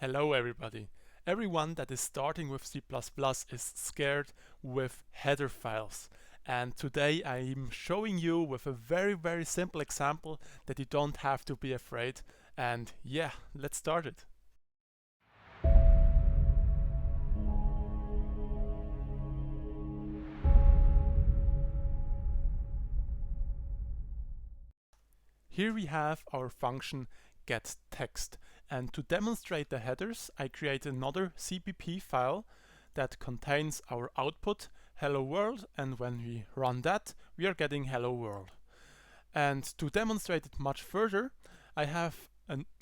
Hello everybody. Everyone that is starting with C++ is scared with header files. And today I'm showing you with a very simple example that you don't have to be afraid. And yeah, let's start it. Here we have our function getText, and to demonstrate the headers I create another CPP file that contains our output hello world, and when we run that we are getting hello world. And to demonstrate it much further, I have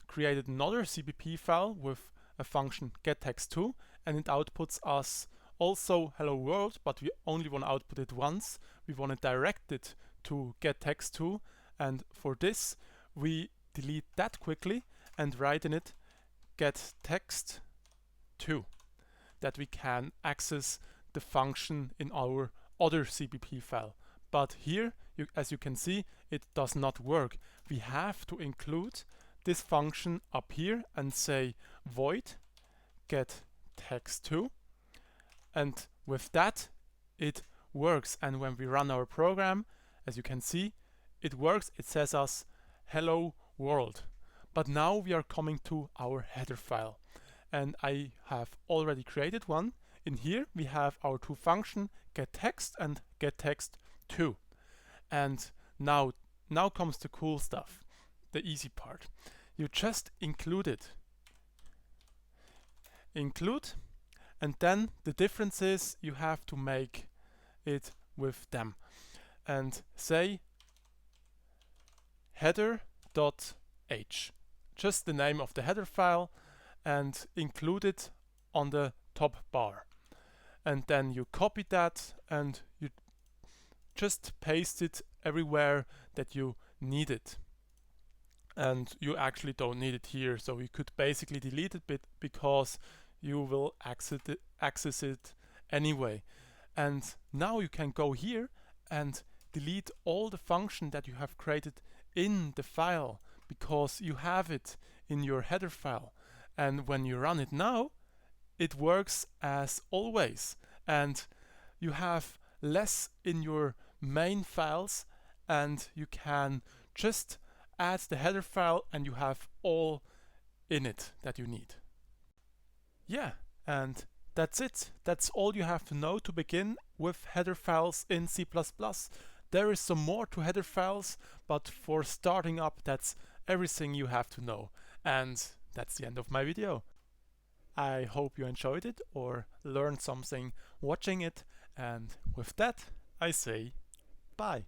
created another CPP file with a function getText2, and it outputs us also hello world, but we only want to output it once. We want to direct it to getText2, and for this we delete that quickly and write in it getText2, that we can access the function in our other CPP file. But here, as you can see, it does not work. We have to include this function up here and say void getText2, and with that it works. And when we run our program, as you can see, it works. It says us hello world. But now we are coming to our header file, and I have already created one. In here we have our two functions, getText and getText2. And now comes the cool stuff, the easy part. You just include it. Include, and then the difference is you have to make it with them. And say header.h, just the name of the header file, and include it on the top bar. And then you copy that and you just paste it everywhere that you need it. And you actually don't need it here, so you could basically delete it because you will access it anyway. And now you can go here and delete all the function that you have created in the file, because you have it in your header file. And when you run it now, it works as always, and you have less in your main files, and you can just add the header file and you have all in it that you need. Yeah, and that's it. That's all you have to know to begin with header files in C++. There is some more to header files, but for starting up, that's everything you have to know. And that's the end of my video. I hope you enjoyed it or learned something watching it, and with that I say bye.